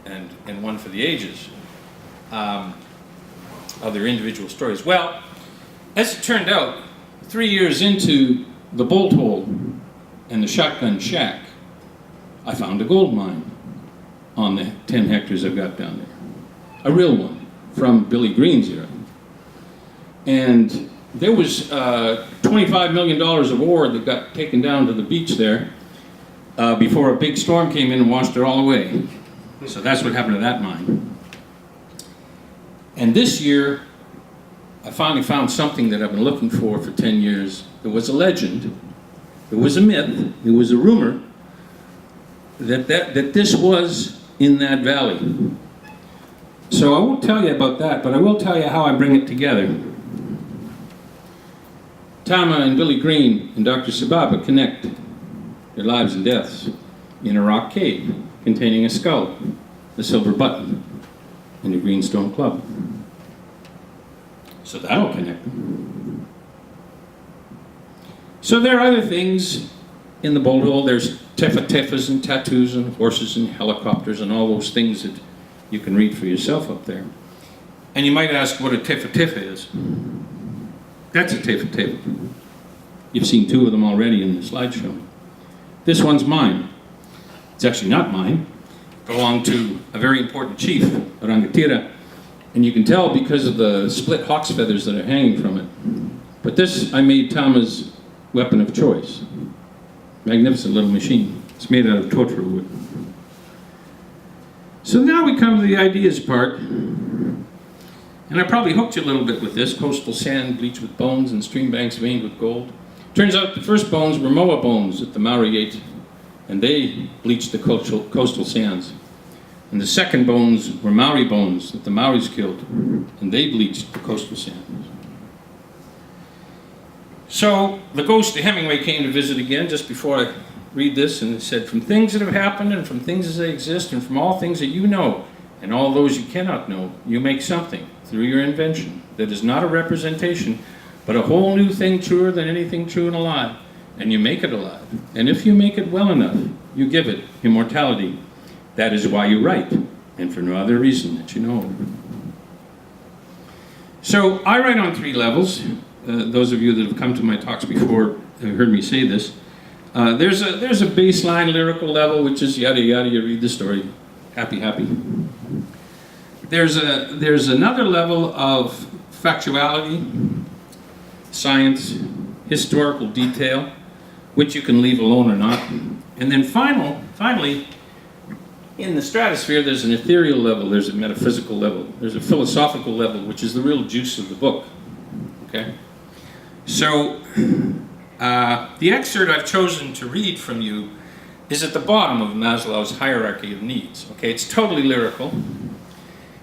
and one for the ages of their individual stories. Well, as it turned out, 3 years into the bolt hole and the shotgun shack, I found a gold mine on the 10 hectares I've got down there. A real one, from Billy Green's era. And there was $25 million of ore that got taken down to the beach there before a big storm came in and washed it all away. So that's what happened to that mine. And this year, I finally found something that I've been looking for 10 years. It was a legend, it was a myth, it was a rumor that this was in that valley. So I won't tell you about that, but I will tell you how I bring it together. Tama and Billy Green and Dr. Sababa connect their lives and deaths in a rock cave containing a skull, a silver button, and a greenstone club. So that'll connect them. So there are other things in the bolt hole. There's tefa-tefas and tattoos and horses and helicopters and all those things that you can read for yourself up there. And you might ask what a tefa-tefa is. That's a tefa-tefa. You've seen two of them already in the slideshow. This one's mine. It's actually not mine. It belonged to a very important chief, Rangatira. And you can tell because of the split hawk's feathers that are hanging from it. But this, I made Tama's weapon of choice. Magnificent little machine. It's made out of totara wood. So now we come to the ideas part. And I probably hooked you a little bit with this. Coastal sand bleached with bones and stream banks veined with gold. Turns out the first bones were moa bones that the Maori ate, and they bleached the coastal sands. And the second bones were Maori bones that the Maoris killed, and they bleached the coastal sands. So the ghost of Hemingway came to visit again just before I read this, and it said, "From things that have happened, and from things as they exist, and from all things that you know, and all those you cannot know, you make something through your invention that is not a representation, but a whole new thing truer than anything true and alive. And you make it alive. And if you make it well enough, you give it immortality. That is why you write, and for no other reason that you know." So I write on 3 levels. Those of you that have come to my talks before have heard me say this. There's a baseline lyrical level, which is yada yada, you read the story, happy, happy. There's another level of factuality, science, historical detail, which you can leave alone or not. And then finally, in the stratosphere, there's an ethereal level, there's a metaphysical level, there's a philosophical level, which is the real juice of the book. Okay? So, the excerpt I've chosen to read from you is at the bottom of Maslow's hierarchy of needs. Okay, it's totally lyrical.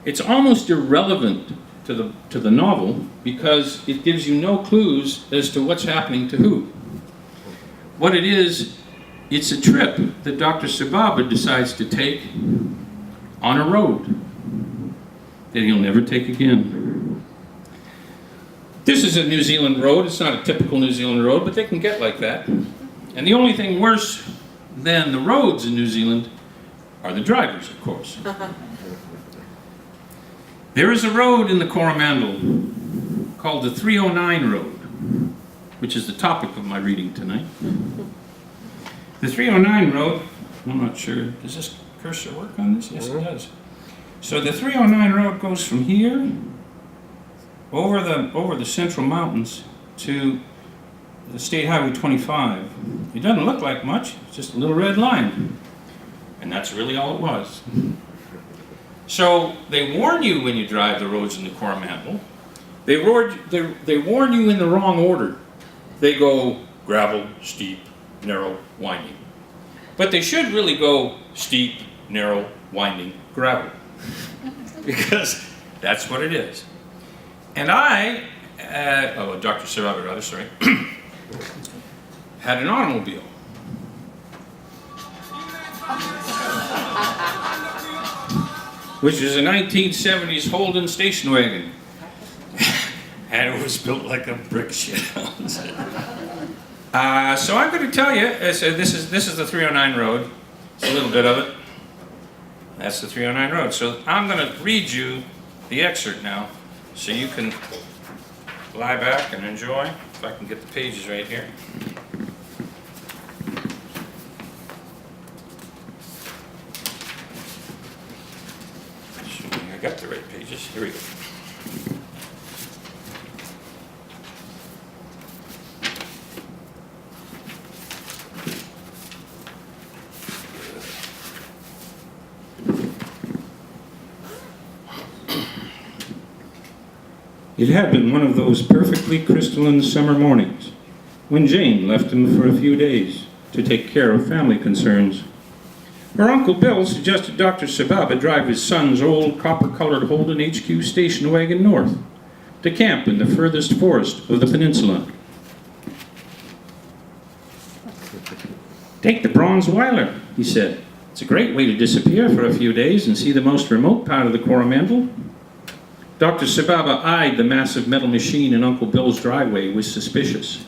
It's almost irrelevant to the novel because it gives you no clues as to what's happening to who. What it is, it's a trip that Dr. Sababa decides to take on a road that he'll never take again. This is a New Zealand road. It's not a typical New Zealand road, but they can get like that. And the only thing worse than the roads in New Zealand are the drivers, of course. There is a road in the Coromandel called the 309 Road, which is the topic of my reading tonight. The 309 Road, I'm not sure, does this cursor work on this? Yes, it does. So the 309 Road goes from here over the Central Mountains to the State Highway 25. It doesn't look like much, it's just a little red line. And that's really all it was. So they warn you when you drive the roads in the Coromandel. They warn you in the wrong order. They go gravel, steep, narrow, winding. But they should really go steep, narrow, winding, gravel. Because that's what it is. And I, Dr. Sarava, rather, sorry, had an automobile. Which is a 1970s Holden station wagon. And it was built like a brick shit house. So I'm going to tell you, this is the 309 road. It's a little bit of it. That's the 309 road. So I'm going to read you the excerpt now so you can lie back and enjoy. If I can get the pages right here. Assuming I got the right pages. Here we go. It had been one of those perfectly crystalline summer mornings when Jane left him for a few days to take care of family concerns. Her Uncle Bill suggested Dr. Sababa drive his son's old copper-colored Holden HQ station wagon north to camp in the furthest forest of the peninsula. "Take the Bronzeweiler," he said. "It's a great way to disappear for a few days and see the most remote part of the Coromandel." Dr. Sababa eyed the massive metal machine in Uncle Bill's driveway with suspicion.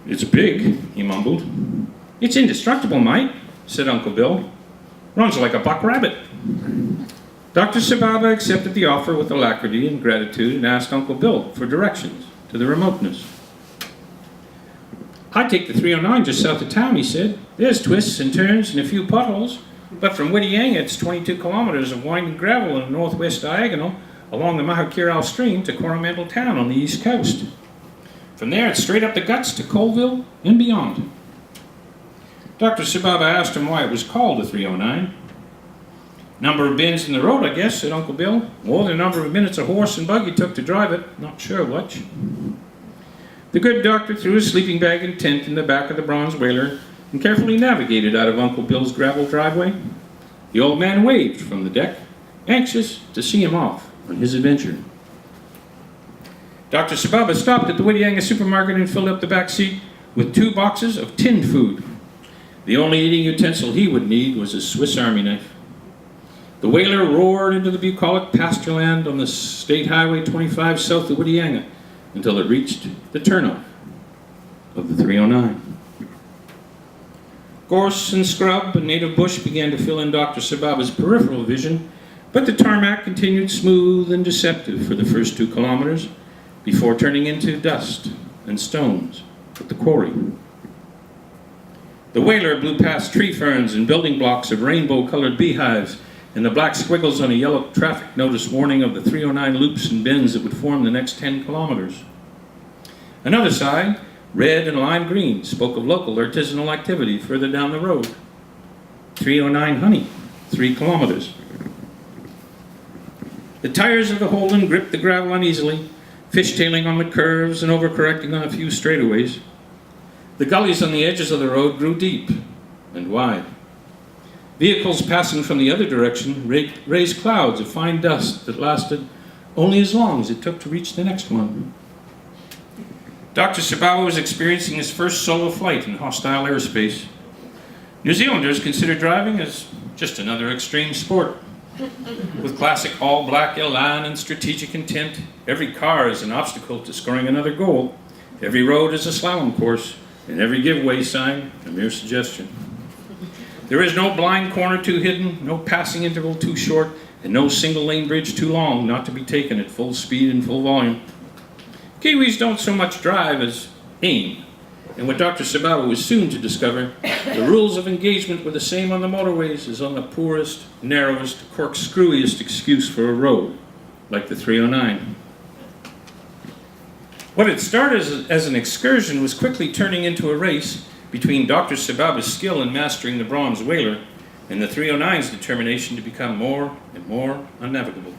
"It's big," he mumbled. "It's indestructible, mate," said Uncle Bill. "Runs like a buck rabbit." Dr. Sababa accepted the offer with alacrity and gratitude and asked Uncle Bill for directions to the remoteness. "I take the 309 just south of town," he said. "There's twists and turns and a few potholes. But from Whittianga, it's 22 kilometers of winding gravel in a northwest diagonal along the Mahakirau stream to Coromandel town on the east coast. From there, it's straight up the guts to Colville and beyond." Dr. Sababa asked him why it was called the 309. "Number of bends in the road, I guess," said Uncle Bill. "Or the number of minutes a horse and buggy took to drive it. Not sure which." The good doctor threw his sleeping bag and tent in the back of the Bronzeweiler and carefully navigated out of Uncle Bill's gravel driveway. The old man waved from the deck, anxious to see him off on his adventure. Dr. Sababa stopped at the Whittianga supermarket and filled up the back seat with 2 boxes of tinned food. The only eating utensil he would need was a Swiss Army knife. The Whaler roared into the bucolic pastureland on the State Highway 25 south of Whittianga until it reached the turnoff of the 309. Gorse and scrub and native bush began to fill in Dr. Sababa's peripheral vision, but the tarmac continued smooth and deceptive for the first 2 kilometers before turning into dust and stones at the quarry. The Whaler blew past tree ferns and building blocks of rainbow-colored beehives and the black squiggles on a yellow traffic notice warning of the 309 loops and bends that would form the next 10 kilometers. Another sign, red and lime green, spoke of local artisanal activity further down the road. 309 Honey, 3 kilometers. The tires of the Holden gripped the gravel uneasily, fishtailing on the curves and overcorrecting on a few straightaways. The gullies on the edges of the road grew deep and wide. Vehicles passing from the other direction raised clouds of fine dust that lasted only as long as it took to reach the next one. Dr. Sababa was experiencing his first solo flight in hostile airspace. New Zealanders consider driving as just another extreme sport. With classic all-black elan and strategic intent, every car is an obstacle to scoring another goal. Every road is a slalom course, and every giveaway sign a mere suggestion. There is no blind corner too hidden, no passing interval too short, and no single-lane bridge too long not to be taken at full speed and full volume. Kiwis don't so much drive as aim, and what Dr. Sababa was soon to discover, the rules of engagement were the same on the motorways as on the poorest, narrowest, corkscrewiest excuse for a road, like the 309. What had started as an excursion was quickly turning into a race between Dr. Sababa's skill in mastering the Bronzeweiler and the 309's determination to become more and more unnavigable.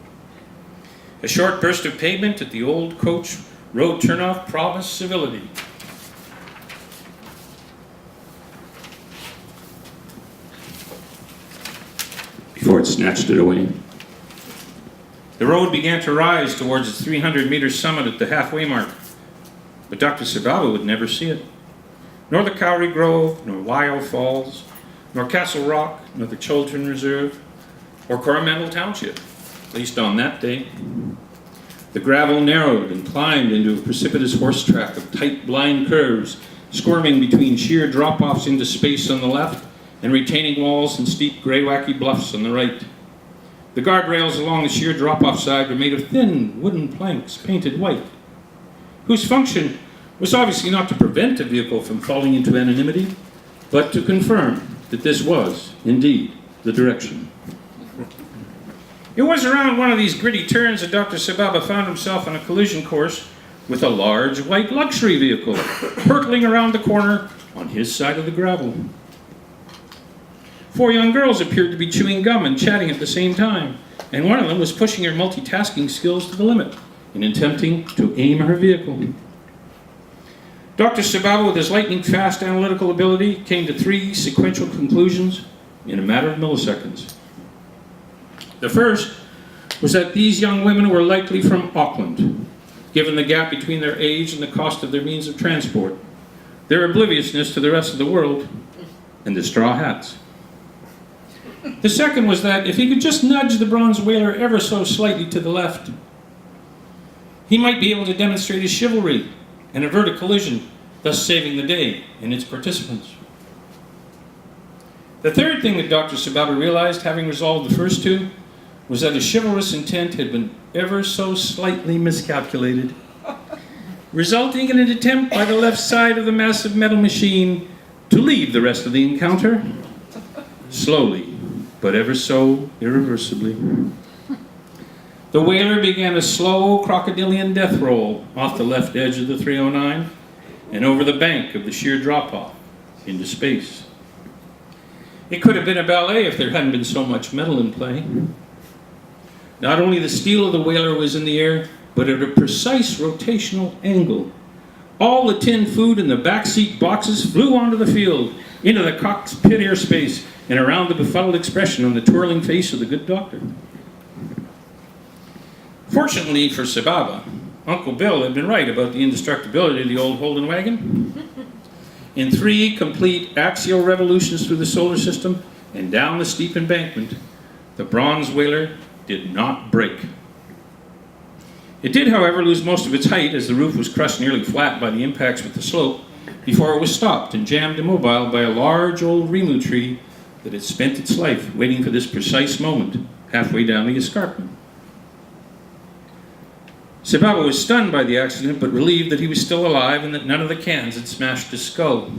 A short burst of pavement at the old coach road turnoff promised civility. Before it snatched it away. The road began to rise towards its 300-meter summit at the halfway mark, but Dr. Sababa would never see it. Nor the Cowrie Grove, nor Wyo Falls, nor Castle Rock, nor the Children Reserve, or Coromandel Township, at least on that day. The gravel narrowed and climbed into a precipitous horse track of tight, blind curves, squirming between sheer drop-offs into space on the left and retaining walls and steep gray-wacky bluffs on the right. The guardrails along the sheer drop-off side were made of thin wooden planks painted white, whose function was obviously not to prevent a vehicle from falling into anonymity, but to confirm that this was, indeed, the direction. It was around one of these gritty turns that Dr. Sababa found himself on a collision course with a large white luxury vehicle hurtling around the corner on his side of the gravel. 4 young girls appeared to be chewing gum and chatting at the same time, and one of them was pushing her multitasking skills to the limit in attempting to aim her vehicle. Dr. Sababa, with his lightning-fast analytical ability, came to 3 sequential conclusions in a matter of milliseconds. The first was that these young women were likely from Auckland, given the gap between their age and the cost of their means of transport, their obliviousness to the rest of the world, and the straw hats. The second was that if he could just nudge the bronze whaler ever so slightly to the left, he might be able to demonstrate his chivalry and avert a collision, thus saving the day and its participants. The third thing that Dr. Sababa realized, having resolved the first 2, was that his chivalrous intent had been ever so slightly miscalculated, resulting in an attempt by the left side of the massive metal machine to leave the rest of the encounter, slowly, but ever so irreversibly. The whaler began a slow crocodilian death roll off the left edge of the 309 and over the bank of the sheer drop-off into space. It could have been a ballet if there hadn't been so much metal in play. Not only the steel of the whaler was in the air, but at a precise rotational angle. All the tin food in the backseat boxes flew onto the field, into the cockpit airspace, and around the befuddled expression on the twirling face of the good doctor. Fortunately for Sababa, Uncle Bill had been right about the indestructibility of the old Holden wagon. In 3 complete axial revolutions through the solar system and down the steep embankment, the bronze whaler did not break. It did, however, lose most of its height as the roof was crushed nearly flat by the impacts with the slope before it was stopped and jammed immobile by a large old rimu tree that had spent its life waiting for this precise moment halfway down the escarpment. Sababa was stunned by the accident, but relieved that he was still alive and that none of the cans had smashed his skull.